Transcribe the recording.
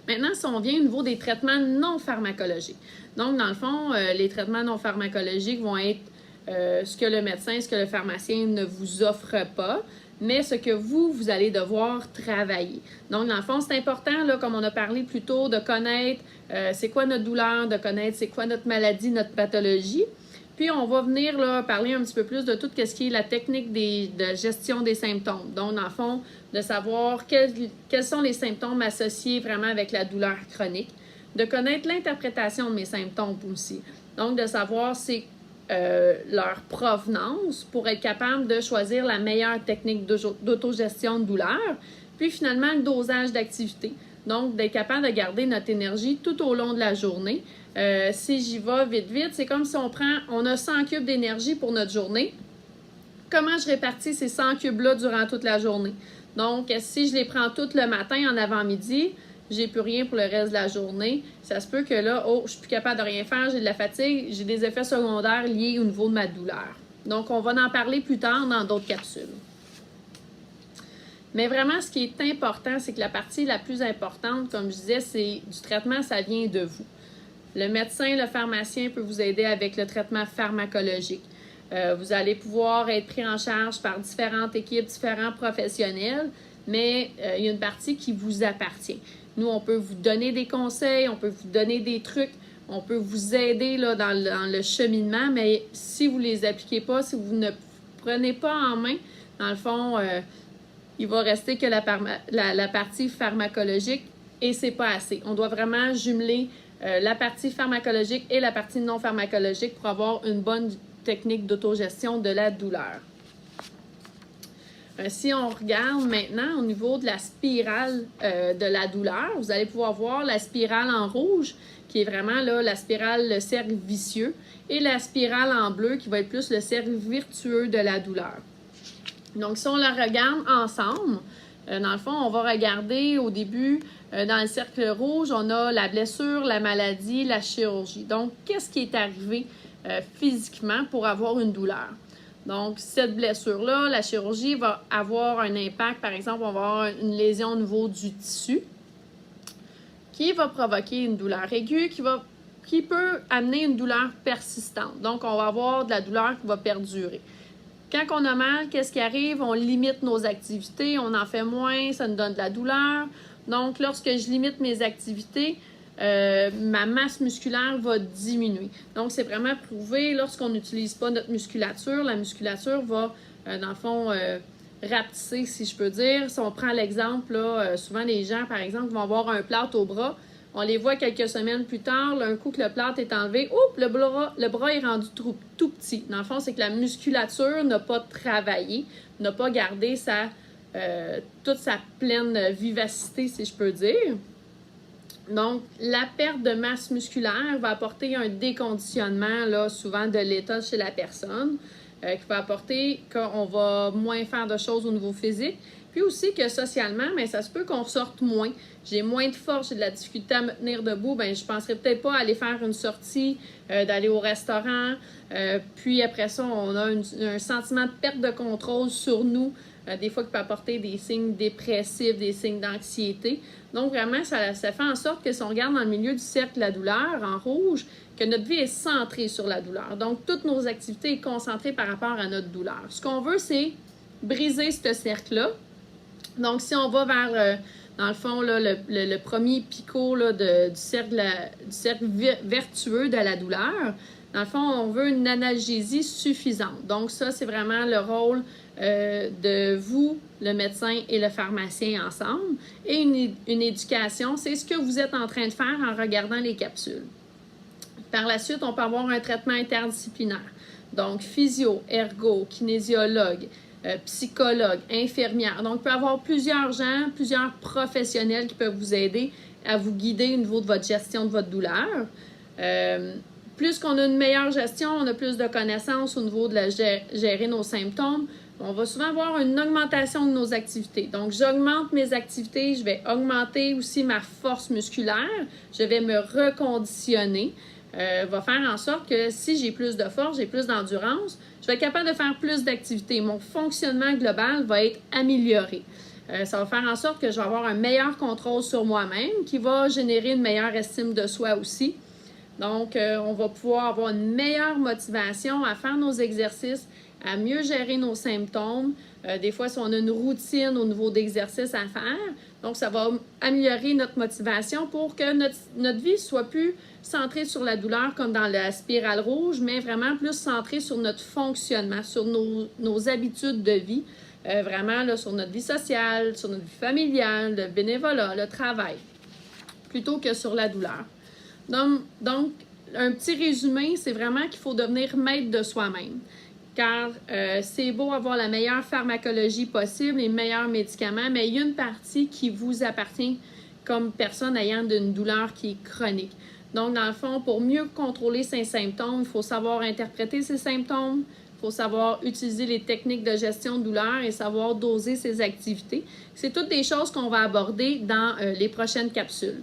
Maintenant, si on vient au niveau des traitements non pharmacologiques. Donc, dans le fond, les traitements non pharmacologiques vont être ce que le médecin, ce que le pharmacien ne vous offre pas, mais ce que vous allez devoir travailler. Donc, dans le fond, c'est important, là, comme on a parlé plus tôt, de connaître c'est quoi notre douleur, de connaître c'est quoi notre maladie, notre pathologie. Puis, on va venir là, parler un petit peu plus de tout ce qui est la technique de gestion des symptômes. Donc, dans le fond, de savoir quels sont les symptômes associés vraiment avec la douleur chronique, de connaître l'interprétation de mes symptômes aussi. Donc, de savoir c'est leur provenance pour être capable de choisir la meilleure technique d'autogestion de douleur, puis finalement le dosage d'activité. Donc, d'être capable de garder notre énergie tout au long de la journée. Si j'y vais vite, c'est comme si on a 100 cubes d'énergie pour notre journée. Comment je répartis ces 100 cubes-là durant toute la journée? Donc, si je les prends toutes le matin en avant-midi, j'ai plus rien pour le reste de la journée. Ça se peut que là, je suis plus capable de rien faire, j'ai de la fatigue, j'ai des effets secondaires liés au niveau de ma douleur. Donc, on va en parler plus tard dans d'autres capsules. Mais vraiment, ce qui est important, c'est que la partie la plus importante, comme je disais, c'est du traitement, ça vient de vous. Le médecin, le pharmacien peut vous aider avec le traitement pharmacologique. Vous allez pouvoir être pris en charge par différentes équipes, différents professionnels, mais il y a une partie qui vous appartient. Nous, on peut vous donner des conseils, on peut vous donner des trucs, on peut vous aider là, dans le cheminement, mais si vous ne les appliquez pas, si vous ne prenez pas en main, dans le fond, il va rester que la partie pharmacologique et c'est pas assez. On doit vraiment jumeler la partie pharmacologique et la partie non pharmacologique pour avoir une bonne technique d'autogestion de la douleur. Si on regarde maintenant au niveau de la spirale de la douleur, vous allez pouvoir voir la spirale en rouge qui est vraiment là, la spirale, le cercle vicieux, et la spirale en bleu qui va être plus le cercle vertueux de la douleur. Donc, si on la regarde ensemble, dans le fond, on va regarder au début, dans le cercle rouge, on a la blessure, la maladie, la chirurgie. Donc, qu'est-ce qui est arrivé physiquement pour avoir une douleur? Donc, cette blessure-là, la chirurgie va avoir un impact. Par exemple, on va avoir une lésion au niveau du tissu qui va provoquer une douleur aiguë qui peut amener une douleur persistante. Donc, on va avoir de la douleur qui va perdurer. Quand on a mal, qu'est-ce qui arrive? On limite nos activités, on en fait moins, ça nous donne de la douleur. Donc, lorsque je limite mes activités, ma masse musculaire va diminuer. Donc, c'est vraiment prouvé, lorsqu'on n'utilise pas notre musculature, la musculature va, dans le fond, rapetisser, si je peux dire. Si on prend l'exemple, là, souvent les gens, par exemple, vont avoir un plâtre au bras. On les voit quelques semaines plus tard, là, un coup que le plâtre est enlevé, le bras est rendu tout petit. Dans le fond, c'est que la musculature n'a pas travaillé, n'a pas gardé toute sa pleine vivacité, si je peux dire. Donc, la perte de masse musculaire va apporter un déconditionnement, là, souvent de l'état chez la personne, qui va apporter qu'on va moins faire de choses au niveau physique. Puis aussi que socialement, bien, ça se peut qu'on sorte moins. J'ai moins de force, j'ai de la difficulté à me tenir debout, bien, je ne penserais peut-être pas aller faire une sortie, d'aller au restaurant. Puis après ça, on a un sentiment de perte de contrôle sur nous, des fois qui peut apporter des signes dépressifs, des signes d'anxiété. Donc vraiment, ça fait en sorte que si on regarde dans le milieu du cercle de la douleur, en rouge, que notre vie est centrée sur la douleur. Donc, toutes nos activités sont concentrées par rapport à notre douleur. Ce qu'on veut, c'est briser ce cercle-là. Donc, si on va vers, dans le fond, là, le premier picot là, du cercle vertueux de la douleur, dans le fond, on veut une analgésie suffisante. Donc, ça, c'est vraiment le rôle de vous, le médecin et le pharmacien ensemble. Et une éducation, c'est ce que vous êtes en train de faire en regardant les capsules. Par la suite, on peut avoir un traitement interdisciplinaire. Donc, physio, ergo, kinésiologue, psychologue, infirmière. Donc, il peut y avoir plusieurs gens, plusieurs professionnels qui peuvent vous aider à vous guider au niveau de votre gestion de votre douleur. Plus qu'on a une meilleure gestion, on a plus de connaissances au niveau de gérer nos symptômes. On va souvent avoir une augmentation de nos activités. Donc, j'augmente mes activités, je vais augmenter aussi ma force musculaire, je vais me reconditionner. Va faire en sorte que si j'ai plus de force, j'ai plus d'endurance, je vais être capable de faire plus d'activités. Mon fonctionnement global va être amélioré. Ça va faire en sorte que je vais avoir un meilleur contrôle sur moi-même qui va générer une meilleure estime de soi aussi. Donc, on va pouvoir avoir une meilleure motivation à faire nos exercices, à mieux gérer nos symptômes. Des fois, si on a une routine au niveau d'exercices à faire, donc ça va améliorer notre motivation pour que notre vie soit plus centrée sur la douleur comme dans la spirale rouge, mais vraiment plus centrée sur notre fonctionnement, sur nos habitudes de vie, vraiment là, sur notre vie sociale, sur notre vie familiale, le bénévolat, le travail, plutôt que sur la douleur. Donc, un petit résumé, c'est vraiment qu'il faut devenir maître de soi-même. Car c'est beau avoir la meilleure pharmacologie possible, les meilleurs médicaments, mais il y a une partie qui vous appartient comme personne ayant une douleur qui est chronique. Donc, dans le fond, pour mieux contrôler ses symptômes, il faut savoir interpréter ses symptômes, il faut savoir utiliser les techniques de gestion de douleur et savoir doser ses activités. C'est toutes des choses qu'on va aborder dans les prochaines capsules.